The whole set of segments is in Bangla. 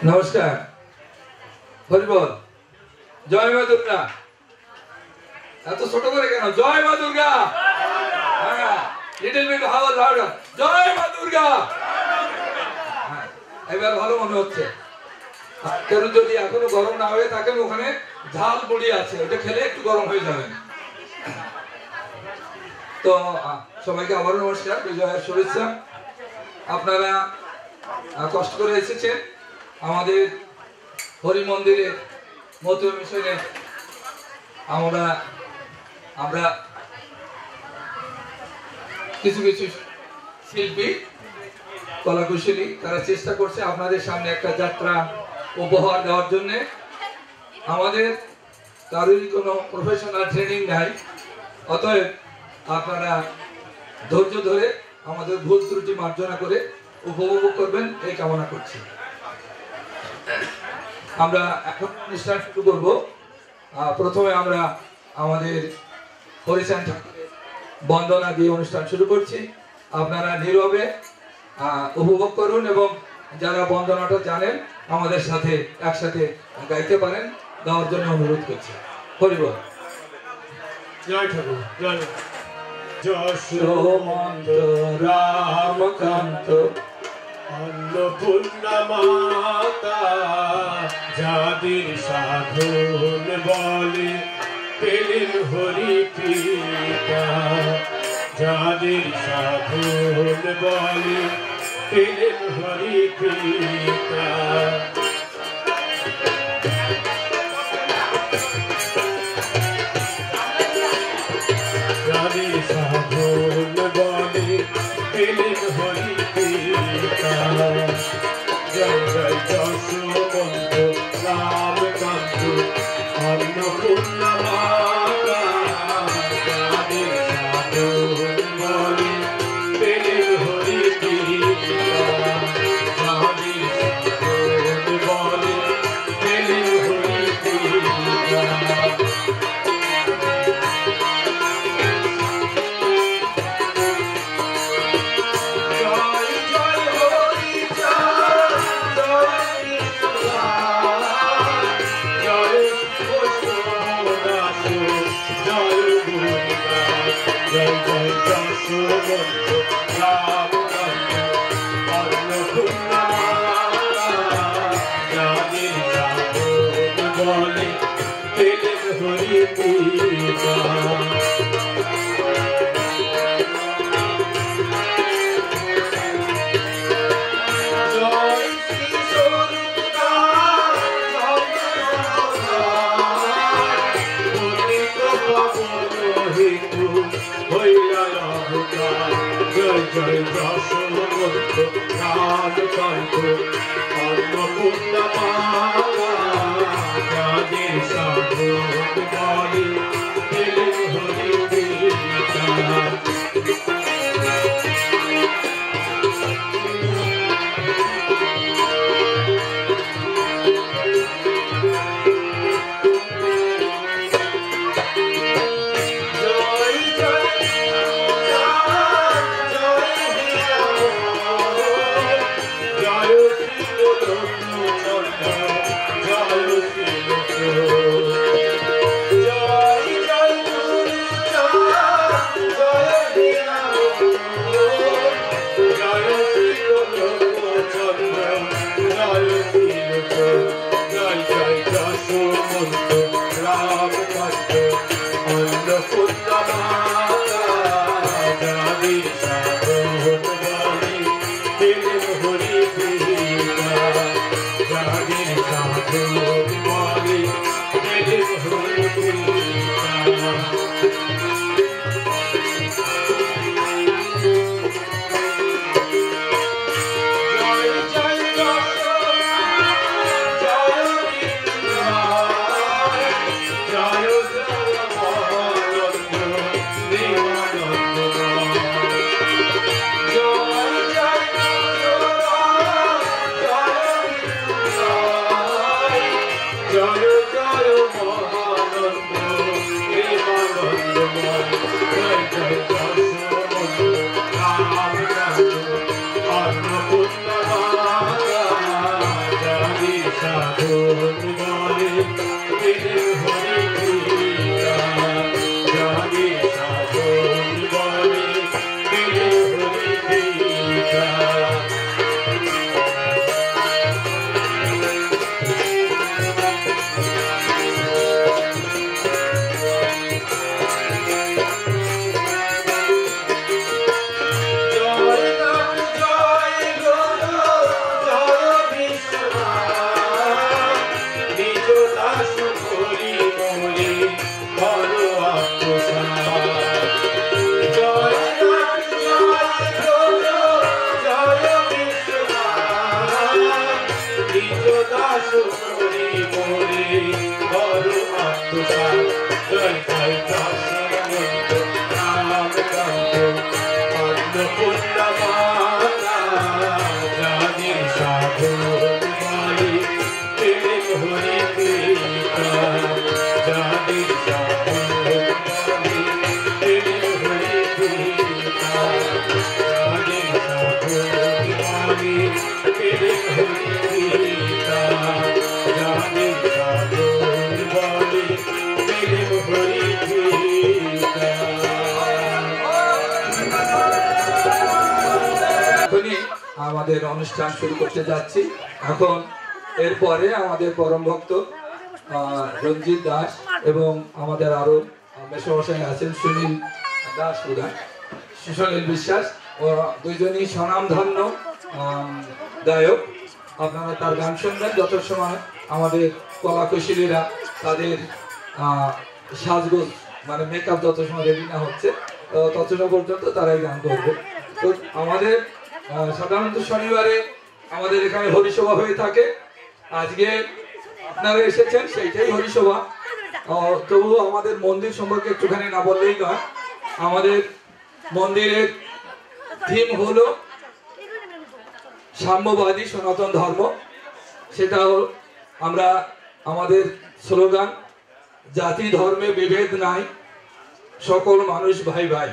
नमस्कार हरिबोल जय मा दुर्गा এত ছোট করে কেন? জয় মা দুর্গা। হ্যাঁ, লিটল বিট হাউ লাউডার, জয় মা দুর্গা। হ্যাঁ, এবার ভালো মনে হচ্ছে। কেন যদি এখনো গরম না হয়ে থাকেন, ওখানে ঝাল মুড়ি আছে, ওটা খেলে একটু গরম হয়ে যাবেন। তো সবাইকে আবারও নমস্কার, বিজয়ের শুভেচ্ছা। আপনারা কষ্ট করে এসেছেন আমাদের হরি মন্দিরে, মতুয়া মিশনে। আমরা কিছু কিছু শিল্পী, কলাকুশলী, তারা চেষ্টা করছে আপনাদের সামনে একটা যাত্রা উপহার দেওয়ার জন্য। আমাদের কারোরই কোনো প্রফেশনাল ট্রেনিং নাই, অতএব আপনারা ধৈর্য ধরে আমাদের ভুল ত্রুটি মার্জনা করে উপভোগ করবেন এই কামনা করছি। আমরা এখন অনুষ্ঠান শুরু করব। প্রথমে আমরা আমাদের হরিচাঁদ ঠাকুরের বন্দনা দিয়ে অনুষ্ঠান শুরু করছি। আপনারা নীরবে উপভোগ করুন এবং যারা বন্দনাটা জানেন আমাদের সাথে একসাথে গাইতে পারেন, গাওয়ার জন্য অনুরোধ করছি। হরি বল। জয় ঠাকুর, জয় যশোমন্ত রামকান্ত অন্নপূর্ণা মাতা, যাদের সাধন বলে পেলেন হরি পিতা, যাদের সাধন বলে পেলেন হরি পিতা। যাদের সাধন বলে পেলেন হরি পিতা, জয় জয় যশোমন্ত রামকান্ত অন্নপূর্ণা মাতা, যাদের সাধন বলে পেলেন হরি পিতা, যাদের সাধন বলে পেলেন হরি পিতা। জয় জয় যশোমন্ত রামকান্ত অন্নপূর্ণা মাতা, যাদের সাধন বলে পেলেন হরি পিতা। জয় শ্রী স্বরূপদাস হেতু হইয়া অবতার, জয় জয় যশোমন্ত রামকান্ত অন্নপূর্ণা মাতা, যাদের সাধন বলে পেলেন হরি পিতা। জয় তুষার জয় জয় দর্শন বন্ধু নাম কান্ত অন্নপূর্ণা মাতা জানির সাধু মালি প্রেম হরি পিতা জানির সাধু মালি প্রেম হরি পিতা জানির সাধু মালি প্রেম হরি পিতা জানির সাধু মালি প্রেম হরি পিতা। এখনই আমাদের অনুষ্ঠান শুরু করতে যাচ্ছি। এখন এরপরে আমাদের পরম ভক্ত রঞ্জিত দাস এবং আমাদের আরো মেসমশাই আছেন সুনীল দাস প্রধান, সুনীল বিশ্বাস, ও দুইজনই স্বনামধন্য গায়ক। আপনারা তার গান শুনবেন যত সময় আমাদের কলাকুশলীরা তাদের সাজগোজ মানে মেকআপ যত সময় রেডি না হচ্ছে তত সময় পর্যন্ত তারাই গান করবে। তো আমাদের সাধারণত শনিবারে আমাদের এখানে হরিসভা হয়ে থাকে। আজকে আপনারা এসেছেন সেইটাই হরিসভা। তবুও আমাদের মন্দির সম্পর্কে একটুখানি না বললেই নয়। আমাদের মন্দিরের থিম হলো সাম্যবাদী সনাতন ধর্ম। সেটা আমরা আমাদের স্লোগান জাতি ধর্মে বিভেদ নাই, সকল মানুষ ভাই ভাই।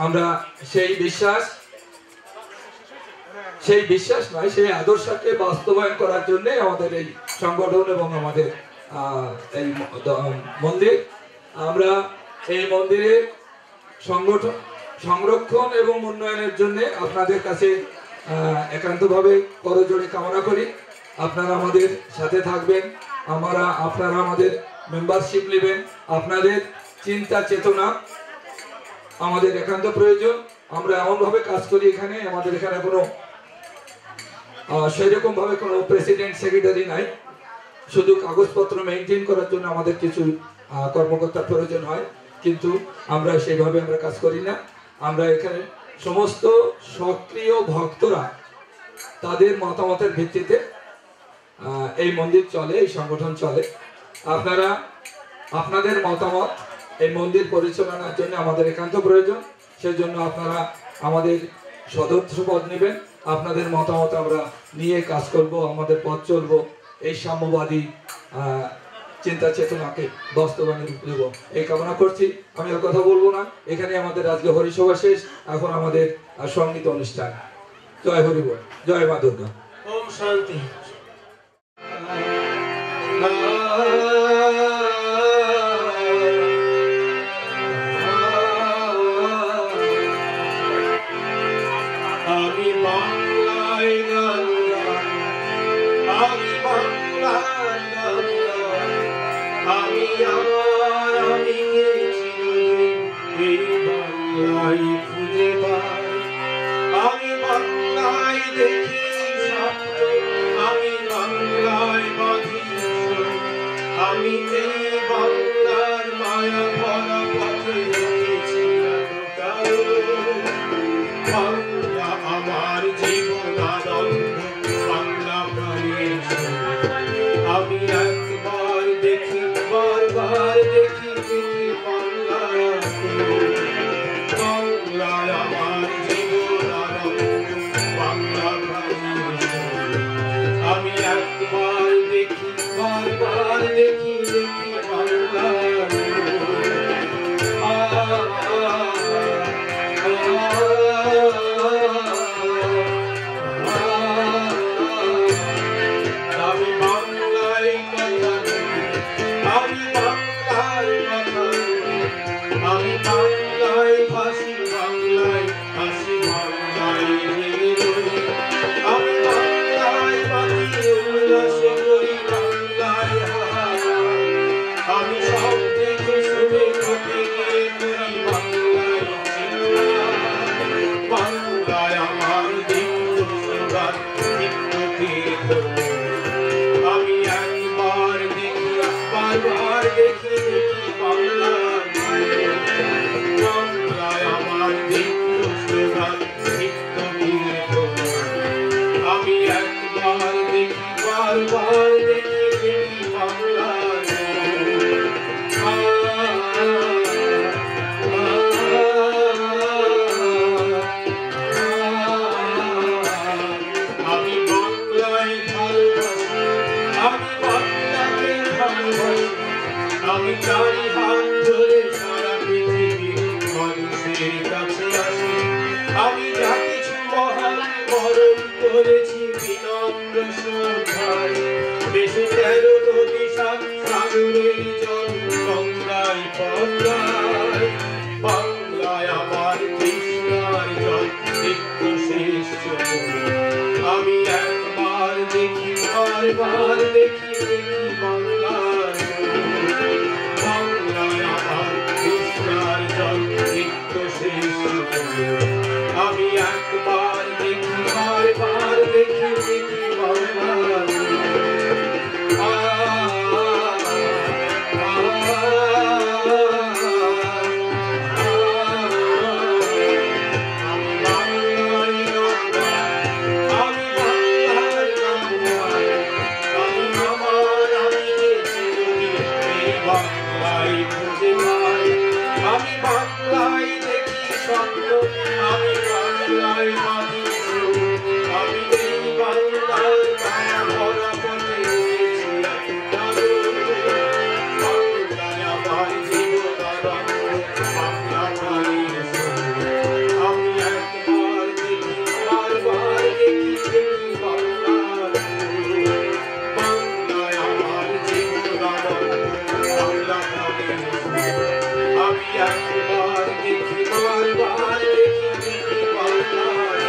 আমরা সেই বিশ্বাস নয়, সেই আদর্শকে বাস্তবায়ন করার জন্য আমাদের এই সংগঠন এবং আমাদের এই মন্দির। আমরা এই মন্দিরের সংরক্ষণ এবং উন্নয়নের জন্য আপনাদের কাছে একান্তভাবে করজোড়ে কামনা করি। আপনারা আমাদের সাথে থাকবেন, আপনারা আমাদের মেম্বারশিপ নেবেন। আপনাদের চিন্তা চেতনা আমাদের একান্ত প্রয়োজন। আমরা এমনভাবে কাজ করি এখানে, আমাদের এখানে কোনো সেরকম ভাবে কোনো প্রেসিডেন্ট সেক্রেটারি নাই। শুধু কাগজপত্র মেনটেন করার জন্য আমাদের কিছু কর্মকর্তার প্রয়োজন হয়, কিন্তু আমরা সেইভাবে আমরা কাজ করি না। আমরা এখানে সমস্ত সক্রিয় ভক্তরা তাদের মতামতের ভিত্তিতে এই মন্দির চলে, এই সংগঠন চলে। আপনারা আপনাদের মতামত এই মন্দির পরিচালনার জন্য আমাদের একান্ত প্রয়োজন। সেজন্য আপনারা আমাদের সদস্য পদ নেবেন। আপনাদের মতামত আমরা নিয়ে কাজ করব, আমাদের পথ চলব, এই সাম্যবাদী চিন্তা চেতনাকে বাস্তবায়নে রূপ দেব এই কামনা করছি। আমি আর কথা বলবো না। এখানে আমাদের আজকে হরিসভা শেষ, এখন আমাদের সঙ্গীত অনুষ্ঠান। জয় হরি বল, জয় মা দুর্গা। ওম শান্তি। আমি বাংলায় গান গাই, আমি বাংলায় গান গাই, আমি চিরদিন এই বাংলায় খুঁজে পাই। আমি বাংলায় দেখি স্বপ্ন, আমি বাংলায় বাঁধি সুর, আমি এই বাংলার মায়া ভরা পথে হেঁটেছি কারো। বাংলা আমার জীবন আনন্দ, বাংলা প্রাণের সুর। আমি একবার দেখি, বারবার দেখি বাংলার ফুল। বাংলায় আমার জীবন আনন্দ, বাংলা প্রাণের সুর। আমি একবার দেখি, বারবার দেখি বাংলার ফুল। আমি বাংলায় কথা বলি, আমি বাংলায় কথা বলি, আমি বাংলায় ভাসি, বাংলায় হাসি, বাংলায় রেগে রই। আমি বাংলায় বাঁধি উল্লাসে করি, বাংলায় হাহাকার। আমি সব দেখে শুনে কাঁদে গিয়ে করি বাংলায় চিৎকার। বাংলায় আমার দীপ্ত সুগার, দীপ্ত তীর্থ। আমি একবার দেখি, বারবার দেখি বাংলার বাংলায় আমার দীপ্ত সুগার, দীপ্ত তীর্থ। আমি একবার দেখি, বারবার দেখি বাংলার আমি তারি হাত ধরে সারা পৃথিবীর মানুষের কাছে আসি। আমি যা কিছু মহান বরণ করেছি বিনম্র শ্রদ্ধায়। বেশি 13 নদী সাগরের জল গঙ্গায় পদ্মায়। বাংলায় আমার তৃষ্ণার জল একটু শেষ আমি একবার দেখি বারবার দেখি দেখি বাংলায়। বাংলায় আমার তৃষ্ণার জল একটু শেষ আমি একবার দেখি বারবার দেখি দেখি বাংলায়। আমি বাংলায় দেখি স্বপ্ন, আমি বাংলায় বাঁধি আমি এই বাংলার মায়া ভরা পথে বাংলায় আমার জীবন বাংলা প্রাণীর আমি একবার দেখি বারবার দেখি দেখি বাংলায়। বাংলায় আমার জীবন বাংলা প্রাণীর আমি একবার দেখি বারবার দেখি দেখি বাংলায়।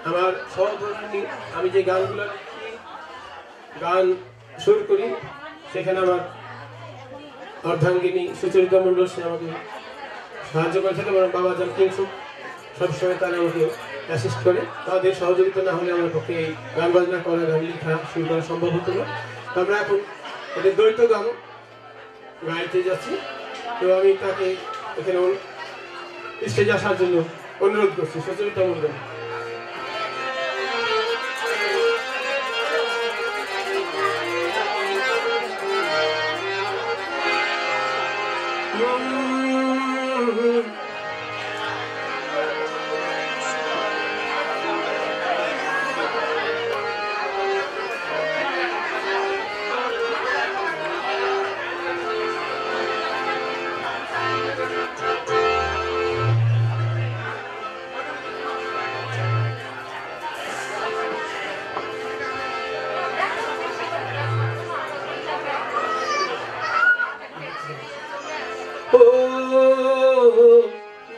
আমার সহধর্মিণী আমি যে গানগুলো গান সুর করি সেখানে আমার অর্ধাঙ্গিনী সুচরিতা মণ্ডল সে আমাকে সাহায্য করে থাকে। আমার বাবা যান কিংসু সবসময় তারা আমাকে অ্যাসিস্ট করে। তাদের সহযোগিতা না হলে আমার পক্ষে এই গান বাজনা করা গান লেখা সুর করা সম্ভব হতো না। আমরা এখন এটা দ্বৈত গান গাইতে যাচ্ছি। তো আমি তাকে এখানে স্টেজে আসার জন্য অনুরোধ করছি সুচরিতা মণ্ডল।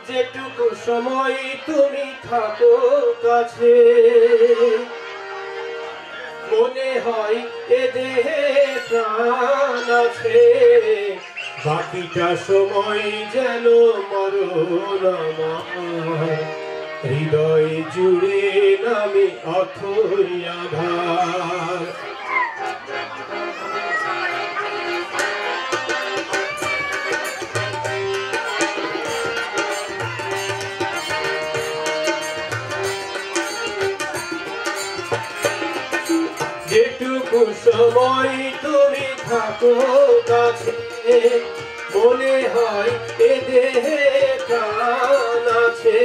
যেটুকু সময় তুমি থাকো কাছে মনে হয় এ দেহে প্রাণ আছে। বাকিটা সময় যেন মরণ আমার হৃদয় জুড়ে নামে অথই আধার। যেটুকু সময় তুমি থাকো কাছে মনে হয় এ দেহে প্রাণ আছে।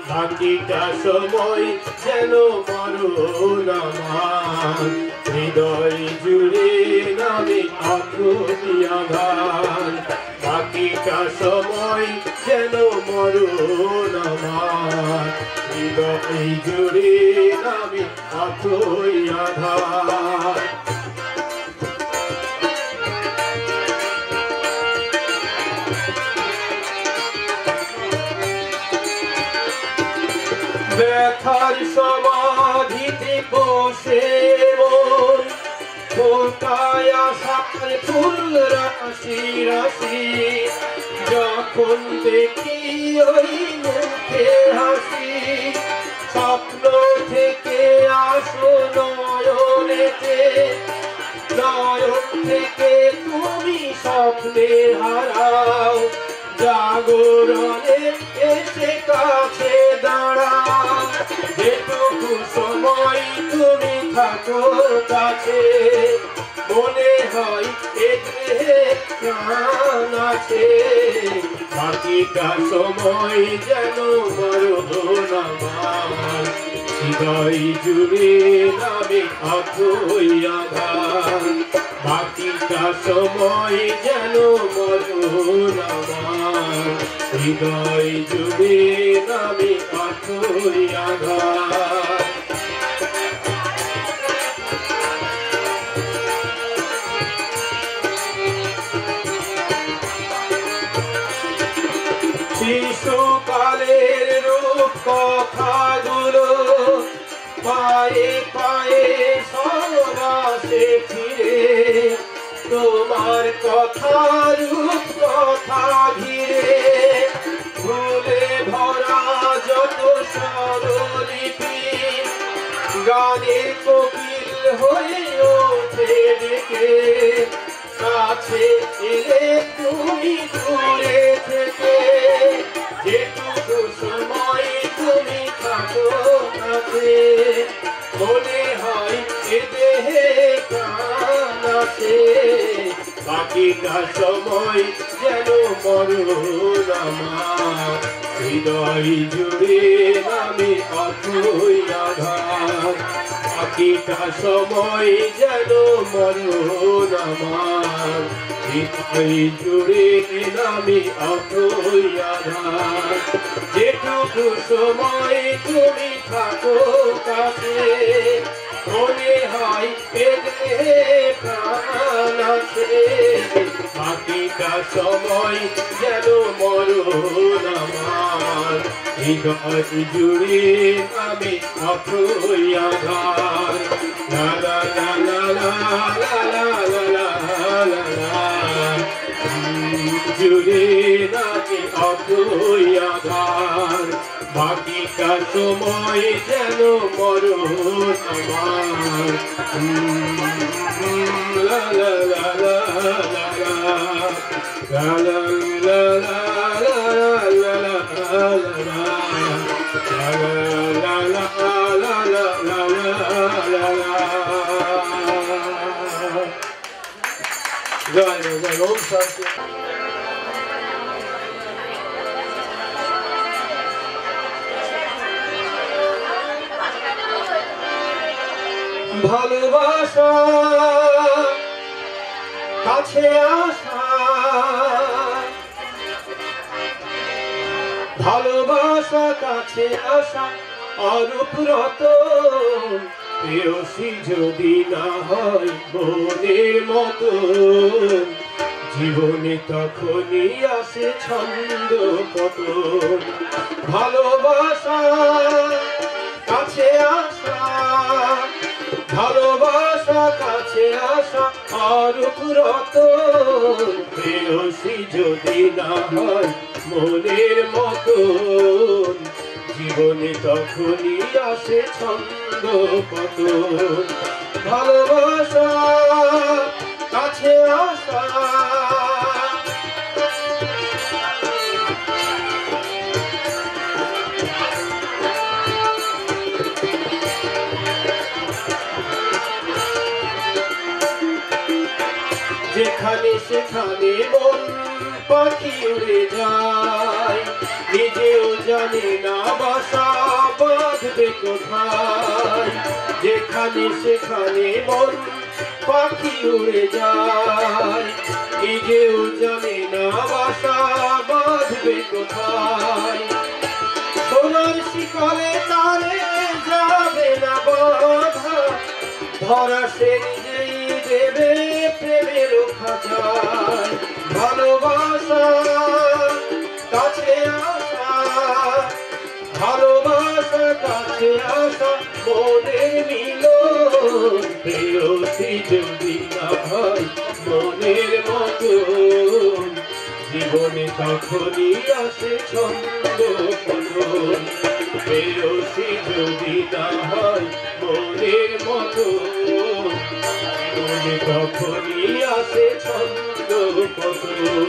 বাকিটা সময় যেন মরণ আমার হৃদয় জুড়ে নামে অথই আধার। বাকিটা সময় যেন মরণ আমার হৃদয় জুড়ে নামে অথই আধার। ব্যথার সমাধিতে বসে মন ফোটায় আশার ফুল রাশি রাশি। যখন দেখি ওই মুখে হাসি স্বপ্ন থেকে আসো নয়নেতে। নয়ন থেকে তুমি স্বপ্নে হারাও জাগরণে এসে কাছে দাঁড়াও। যেটুকু সময় তুমি থাকো কাছে মনে হয় এতে প্রাণ আছে বাকিটা সময় যেন মরণ আমার হৃদয় জুড়ে নামে অথই আঘাত বাকিটা সময় যেন মরণ আমার হৃদয় জুড়ে নামে অথই আঘাত শিশুকালের রূপ কথাগুলো পায়ে পায়ে সবাসে ফিরে তোমার কথা রূপ কথা ঘিরে ভুলে ভরা যত স্বরলিপি গানের কোকিল হয়ে ওঠে ডেকে কাছে এলে তুমি দূরে থেকে যেটুকু সময় তুমি থাকো কাছে মনে হয় এ দেহে প্রাণ আছে বাকিটা সময় যেন মরণ আমার হৃদয় জুড়ে নামে অথই আঘাত বাকিটা সময় যেন মরণ আমার হৃদয় জুড়ে নামে অথই আঘাত যেটুকু সময় তুমি থাকো কাছে মনে হয় এ দেহে প্রাণ আছে বাকিটা সময় যেন মরণ আমার হৃদয় জুড়ে আমি অথই আঘাত লা লা লা লা লা লা লা লা লা জুড়ে নাকি অথই আঘাত বাকিটা সময় যেন মরণ আমার লা লা লা লা লা লা লা লা ভালোবাসা কাছে আসা ভালোবাসা কাছে আসা অরূপ রতন প্রেয়সী যদি না হয় বোনের মতো জীবনে তখনই আসে ছন্দ পতন ভালোবাসা কাছে আসা ভালোবাসা কাছে আসা অরূপ রতন প্রেয়সী যদি না হয় মনের মতন জীবনে তখনই আসে ছন্দ পতন ভালোবাসা কাছে আসা যেখানে সেখানে মন পাখি উড়ে যায় নিজেও জানে না বাসা বাঁধবে কোথায় যেখানে সেখানে মন পাখি উড়ে যায় নিজেও জানে না বাসা বাঁধবে কোথায় সোনার শিকলে তারে যাবে না বাঁধা ধরা সে নিজেই দেবে প্রেমের খাঁচায় ভালোবাসা কাছে আসা ভালোবাসা কাছে আসা মনের মিলন প্রেয়সী যদি না হয় মনের মতন জীবনে তখনই আসে ছন্দ পতন প্রেয়সী যদি না হয় মনের মতন জীবনে তখনই আসে ছন্দ পতন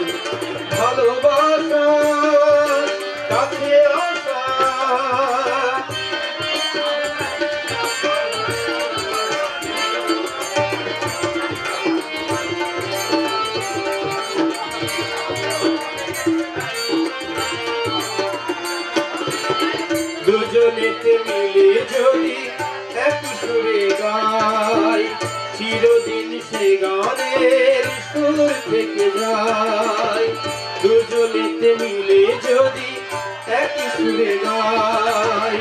ভালোবাসা কাছে আসা দুজনেতে মিলে যদি একই সুরে গাই চিরদিন সে গানের সুর থেকে যায় দুজনেতে মিলে যদি একই সুরে গাই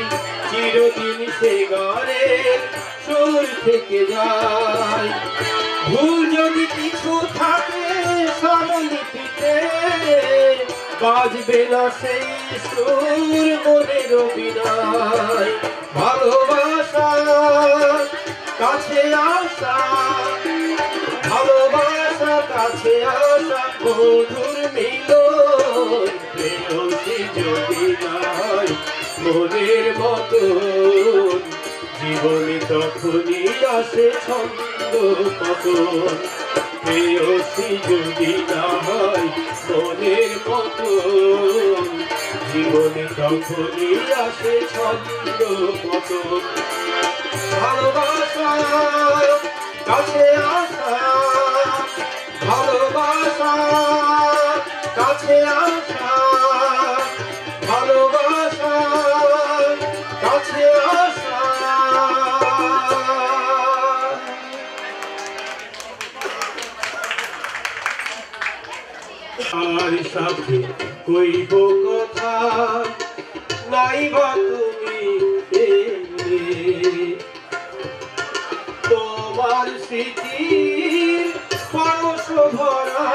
চিরদিন সে গানের সুর থেকে যায় ভুল যদি কিছু থাকে স্বরলিপিতে বাজবে না সেই সুর মনের বিনায় ভালোবাসা কাছে আসা ভালোবাসা কাছে আসা মধুর মিলন প্রেয়সী যদি নাই মনের মতন জীবনে তখনই আসে ছন্দ পতন প্রেয়সী যদি না হয় মনের মতন জীবনে তখনই আসে ছন্দ পতন ভালোবাসা কাছে আসা ভালোবাসা কাছে আসা ভালোবাসা কাছে আসা আর সাথে কইব কথা নাইবা তুমি তোমার স্মৃতির পরশ ভরা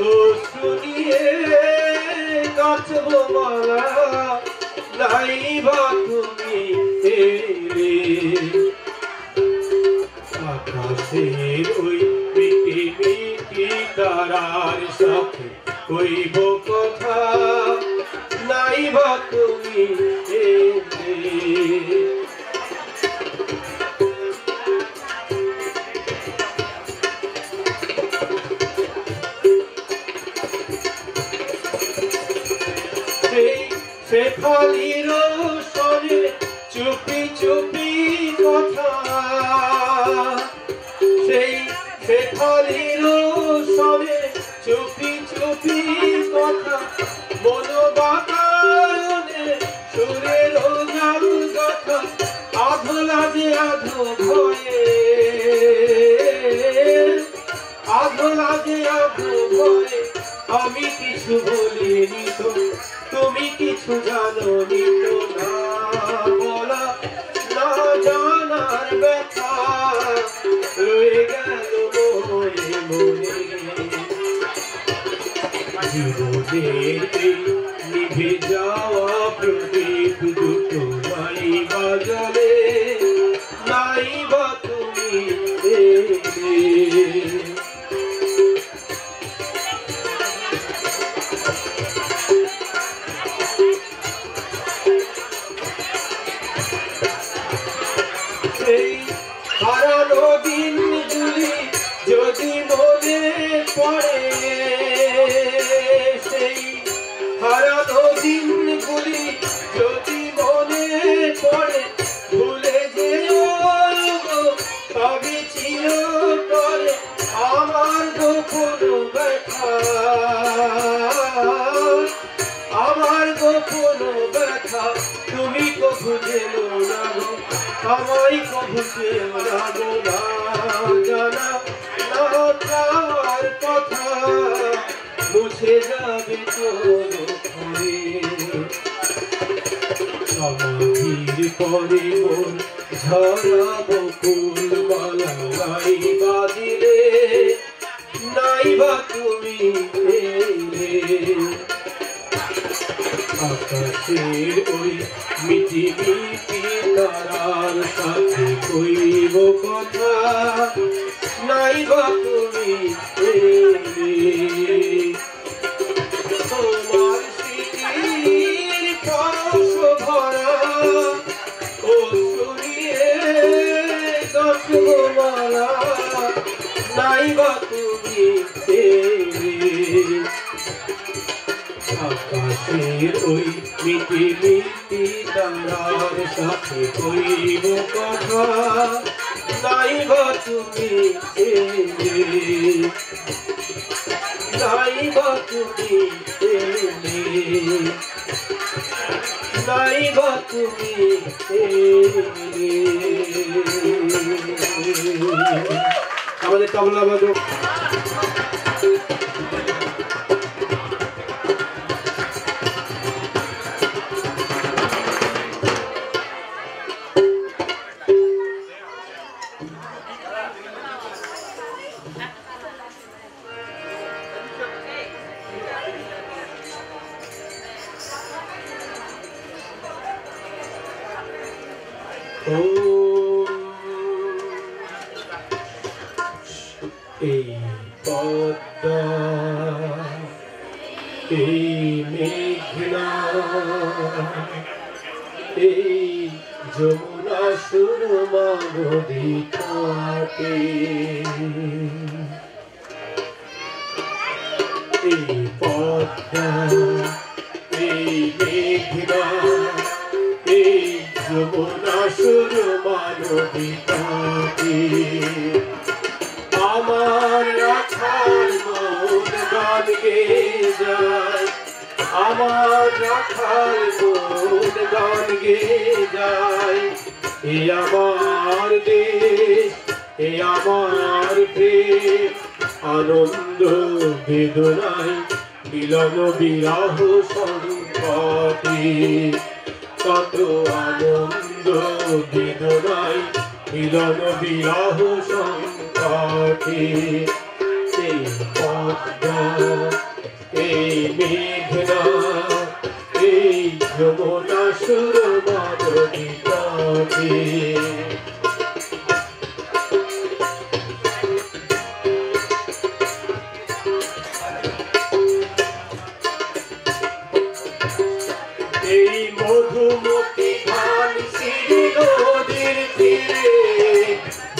ও শুনিয়ে গাছব মালা নাইবা তুমি আকাশের ওই মিটি মিটি তারার সাথে কইব কথা নাইবা তুমি শেফালির সরে চুপি চুপি কথা সেই শেফালির সরে চুপি চুপি কথা মনোবাতায়নে সুরের জাল কথা আধো লাজে আধো ভয়ে আধো লাজে আধো ভয়ে আমি কিছু বলিনি তো তুমি কিছু জানো নি তো না বলা না জানার ব্যথা রয়ে গেল মনে মনে জীবনের নিভে যাওয়া প্রদীপ দুটো নাই বাজালে নাই বা তুমি হারানো দিনগুলি যদি মনে পড়ে সেই হারানো দিনগুলি যদি মনে পড়ে ভুলে যেও সবই ছিল করে আমার গোপন ব্যথা আমার গোপন ব্যথা তুমি কবু জেনো না গো আমায় কবু চেও না গো না জানা না যাওয়ার কথা মুছে যাবে তোর ঘরে সমাধির পরে মন ঝরাবো ফুল মালা নাই বাজিলে নাই বা তুমি আকাশের ওই মিটি মিটি তারার সাথে কইব কথা নাই বা তুমি তোমার স্মৃতির পরশ ভরা ও শুনিয়ে গাছব মালা নাই বা তুমি আকাশের ওই মিটি মিটি তারার সাথে কইব কথা নাই বা তুমি নাই বা তুমি নাই বা তুমি আমাদের তবলা বাদক এই পদ্মা এই মেঘনা এই যমুনা সুরমা নদী থাকে এই পদ্মা এই মেঘনা এই যমুনা সুরমা নদী থাকে আমার রাখাল মন গান গেয়ে যায় আমার রাখাল মন গান গেয়ে যায় এ আমার দেশ এ আমার প্রেম আনন্দ বেদনায় মিলন বিরহ সংকটে কত আনন্দ বেদনায় মিলন বিরহ সংকটে এই পদ্মা এই মেঘনা এই যমুনা সুরমা নদী থাকে এই মধুমতি ধান সিঁড়ি নদীর তীরে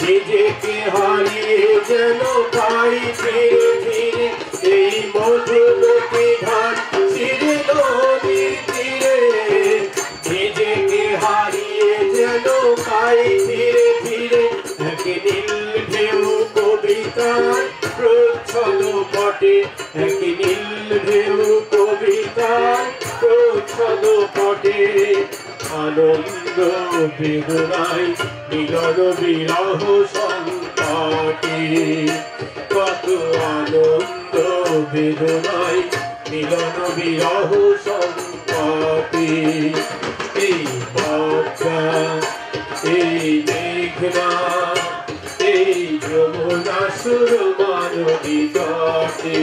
নিজেকে হারিয়ে যেন পাই ফিরে ফিরে এই মধুমতি ধান সিঁড়ি নদীর তীরে নিজেকে হারিয়ে যেন পাই ফিরে ফিরে এক নীল ঢেউ কবিতার প্রচ্ছদ পটে এক নীল ঢেউ কবিতার প্রচ্ছদ পটে আনন্দ বেদনায় মিলন বিরহ সংকটে কত আনন্দ বেদনায় মিলন বিরহ সংকটে এই পদ্মা এই মেঘনা এই যমুনা সুরমা নদী তটে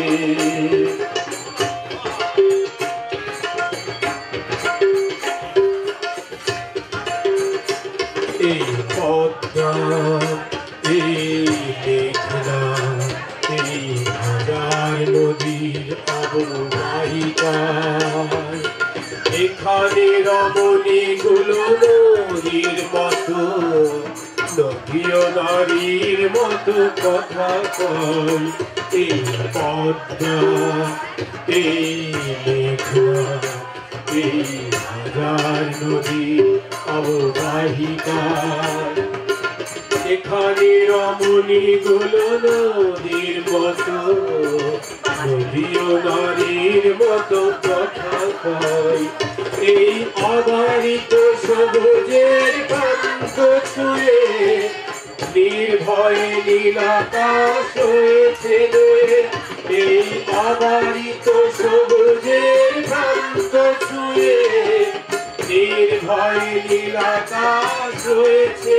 এই পদ্মা এই মেঘনা এই হাজার নদীর অববাহিকায় এখানে রমণী গুলো নদীর মতো নদীয় নারীর মতো কথা কয় এই পদ্মা এই মেঘনা এই হাজার নদীর অববাহিকায় এখানে রমণী গুলো নদীর মতো নদীয় নারীর মতো কথা কয় এই অবারিত সবুজের কান্ত ছুঁয়ে নির্ভয়ে নীলাকাশ হয়েছে এই অবারিত সবুজের কান্ত ছুঁয়ে নির্ভয়ে নীলাকাশ হয়েছে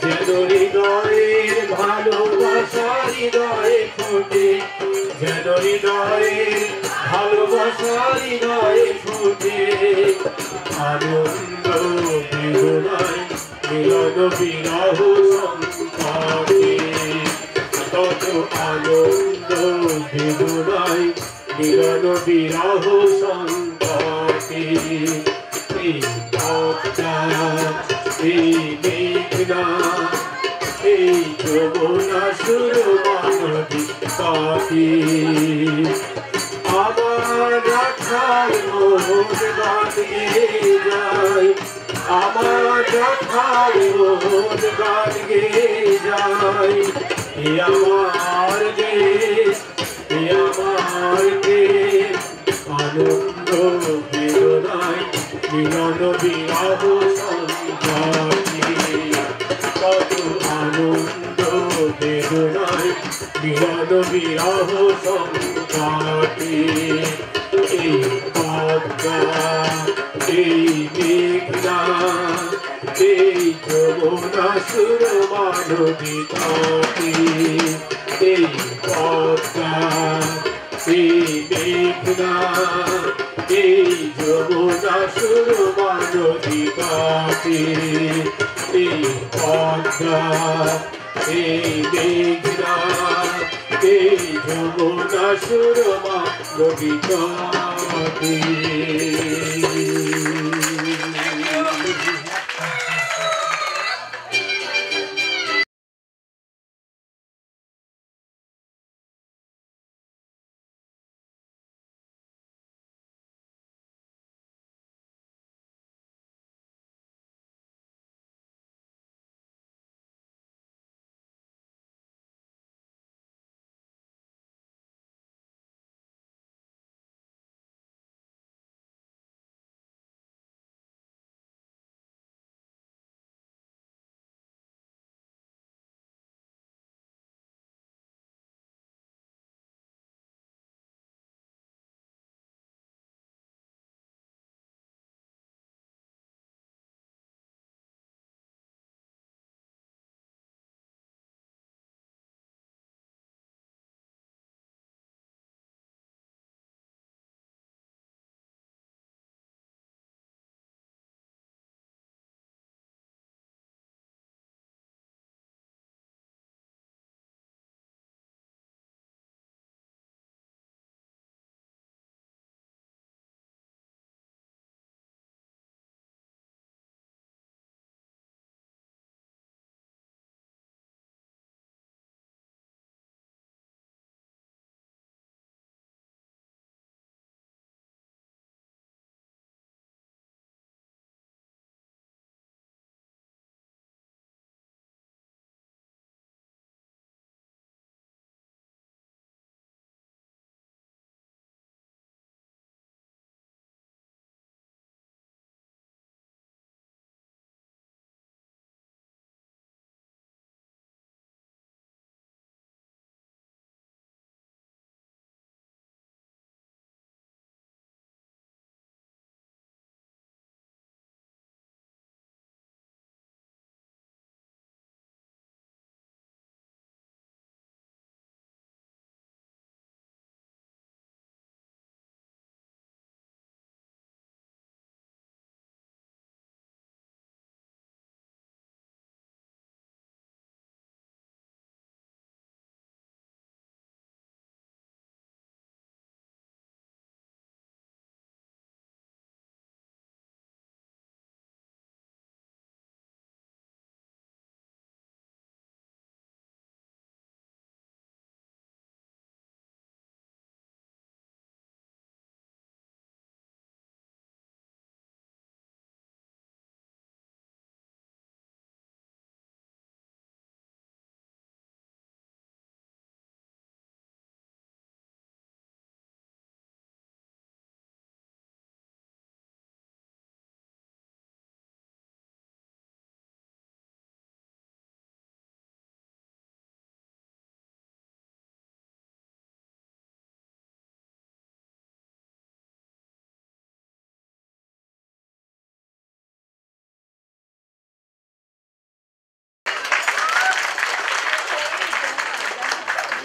যেন হৃদয়ের ভালোবাসা হৃদয়ে ফোটে যেন হৃদয়ের ভালোবাসা হৃদয়ে ফোটে আনন্দ বেদনায় মিলন বিরহ সংকটে কত আনন্দ বেদনায় মিলন বিরহ সংকটে এই পদ্মা এই মেঘনা এই যমুনা সুরমা নদী তটে আমার রাখাল মন গান গেয়ে যায় আমার রাখাল মন গান গেয়ে যায় এ আমার দেশ এ আমার দেশ আনন্দ বেদনায় মিলন বেদনায় বিরহ বিরহ সংকটে এই পদ্মা এই মেঘনা এই যমুনা সুরমা নদী তটে এই পদ্মা এই মেঘনা এই যমুনা সুরমা নদী তটে এই পদ্মা এই মেঘনা এই যমুনা সুরমা নদী তটে।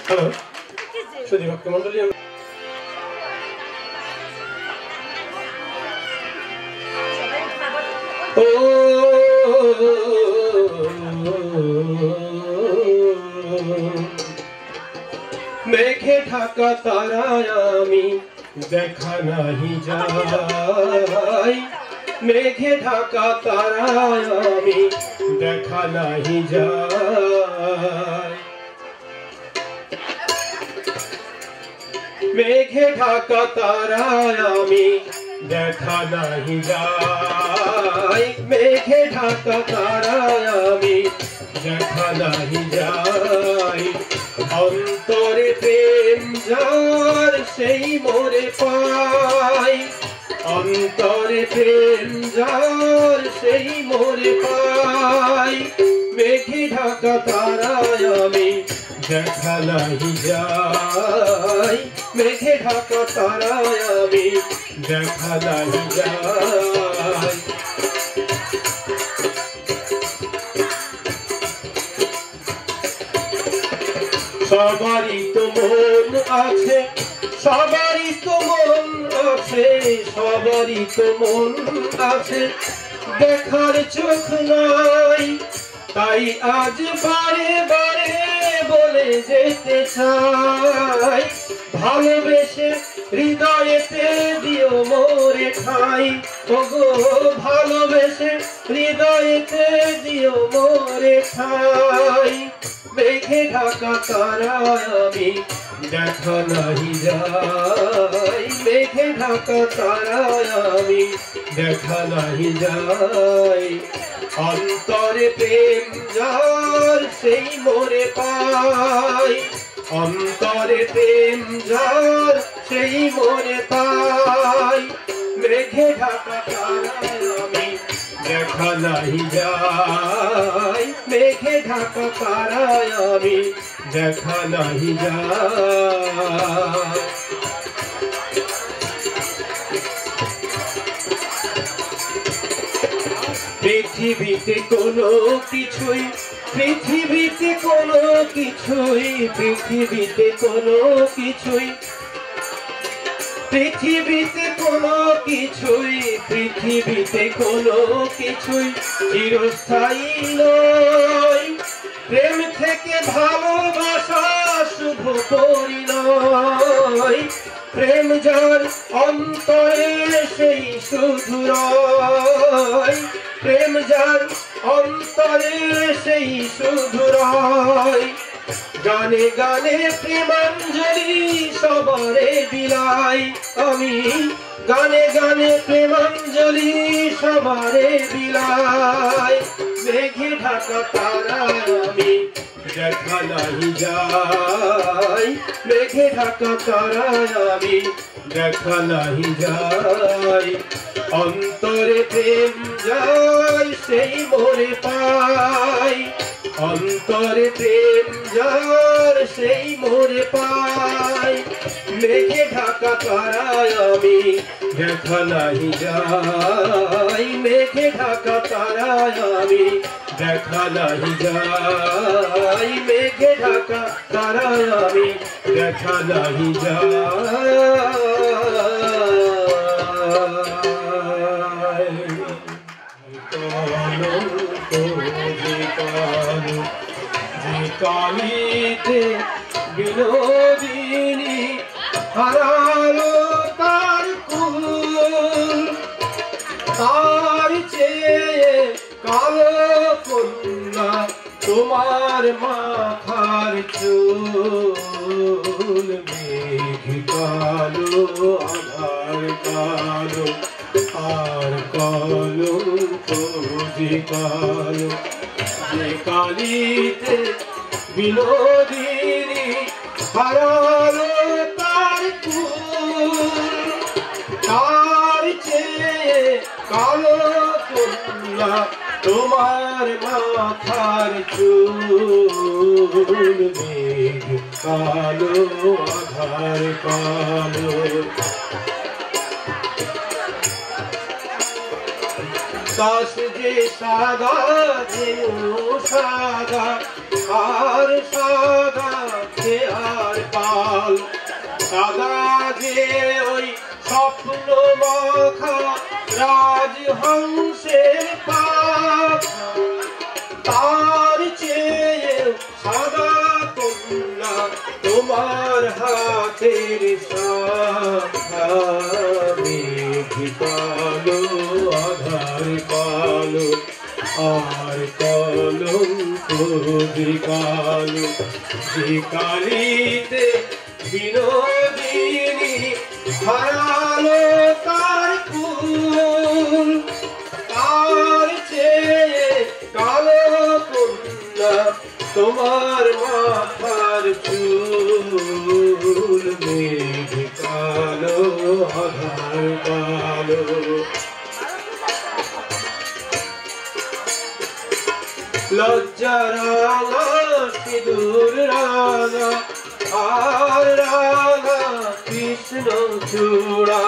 হ্যালো সুধী ভক্ত মন্ডলী, মেঘে ঢাকা তারায় আমি দেখা নাহি যাই, মেঘে ঢাকা তারায় আমি দেখা নাহি যাই, মেঘে ঢাকা তারায় আমি দেখা নাহি যাই, মেঘে ঢাকা তারায় আমি দেখা নাহি যাই, অন্তরে প্রেম যার সেই মোরে পাই, অন্তরে প্রেম যার সেই মোরে পাই, মেঘে ঢাকা তারায় আমি দেখা নাহি যাই, মেঘে ঢাকা তারায় আমি দেখা নাহি যাই। সবারই তো মন আছে, সবারই তো মন আছে, সবারই তো মন আছে, দেখার চোখ নাই, তাই আজ বারে বারে বলে যেতে চাই, ভালোবেসে হৃদয়েতে দিও মোরে ঠাই, ওগো ভালোবেসে হৃদয়েতে দিও মোরে ঠাই। মেঘে ঢাকা তারায় আমি দেখা নাহি যাই, মেঘে ঢাকা তারায় আমি দেখা নাহি যাই। অন্তরে প্রেম যার সেই মোরে পাই, অন্তরে প্রেম যার সেই মোরে পাই। মেঘে ঢাকা তারায় আমি দেখা নাহি যাই, মেঘে ঢাকা তারায় আমি দেখা নাহি যাই। পৃথিবীতে কোনো কিছুই, পৃথিবীতে কোনো কিছুই, পৃথিবীতে কোনো কিছুই, পৃথিবীতে কোনো কিছুই, পৃথিবীতে কোনো কিছুই চিরস্থায়ী নয়। প্রেম থেকে ভালোবাসা শুভ পরিণয়, প্রেম যার অন্তরে সেই শুধু রয়, প্রেম যার অন্তরে সেই শুধু রয়। গানে গানে প্রেমাঞ্জলি সবারে বিলাই আমি, গানে গানে প্রেমাঞ্জলি সবারে বিলাই। মেঘে ঢাকা তারায় আমি দেখা নাহি যাই, মেঘে ঢাকা তারায় আমি দেখা নাহি যাই। অন্তরে প্রেম যায় সেই মোরে পাই, অন্তরে প্রেম যার সেই মোরে পাই। মেঘে ঢাকা তারায় আমি দেখা নাহি যাই, মেঘে ঢাকা তারায় আমি দেখা নাহি যাই, মেঘে ঢাকা তারায় আমি দেখা নাহি যাই। যে কালিতে বিনোদিনী হারালো তার কুল, তার চেয়ে কালো কন্যা তোমার মাথার চুল। মেঘ কালো আধার কালো আর কালো যে কালো, যে কালিতে বিনোদিনী হারালো তার কুল, তার চেয়ে কালো কন্যা তোমার মাথার চুল। মেঘ কালো আধার কালো, আকাশ যে সাদা যেও সাদা, আর সাদা যে আর কাল, সাদা যে ওই স্বপ্ন মাখা রাজহংসের পাখা, তার চেয়ে সাদা কন্যা তোমার হাতের শাখা। মেঘ কালো আধার কালো আর কলঙ্ক যে কালো, যে কালিতে বিনোদিনী হারালো তার কুল, তার চেয়ে কালো কন্যা তোমার মাথার চুল। মেঘ কালো আধার কালো, লজ্জা কলিজা রাঙা সিঁদুর রাঙা আর রাঙা কৃষ্ণ চূড়া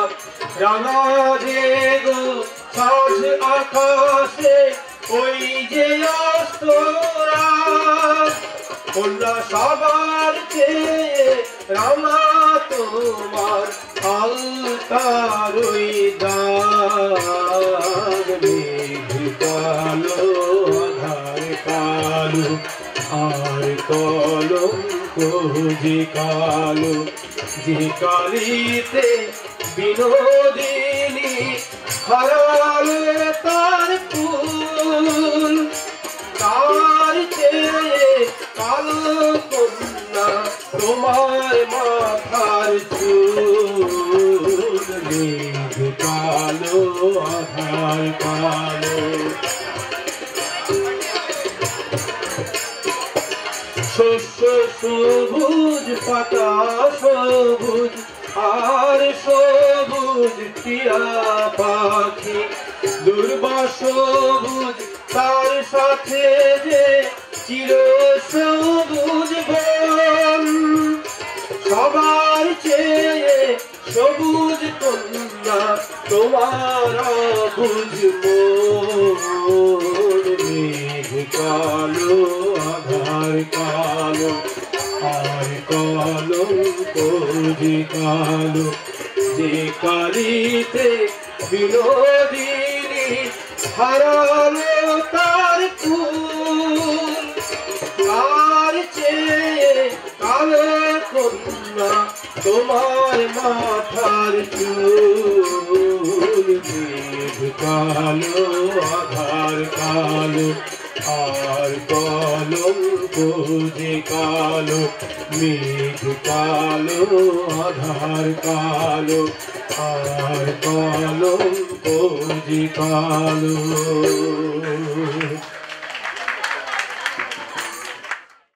রাঙা যে গো সাজ আকাশে ওই যে অস্তরা কন্যা সবার চেয়ে রাঙা তোমার আলতার ওই দাগ মেঘ কালো আধার কালো আর কলঙ্ক যে কালো যে কালিতে বিনোদিনী হারালে তার ফুল তার চেয়ে কালো কন্যা তোমার মাথার চুল মেঘ কালো আধার কালো শস্য সবুজ পাতা সবুজ আর সবুজ টিয়া পাখি দুর্বা সবুজ তার সাথে যে চির সবুজ বন সবার চেয়ে সবুজ কন্যা তোমার বুঝবো মেঘ কালো আধার কালো আর কলঙ্ক যে কালো যে কালিতে বিনোদিনী হারালো তার ফুল তার চেয়ে কালো কন্যা তোমার মাথার চুল মেঘ কালো আধার কালো আর কলঙ্ক যে কালো মেঘ কালো আধার কালো আর কলঙ্ক যে কালো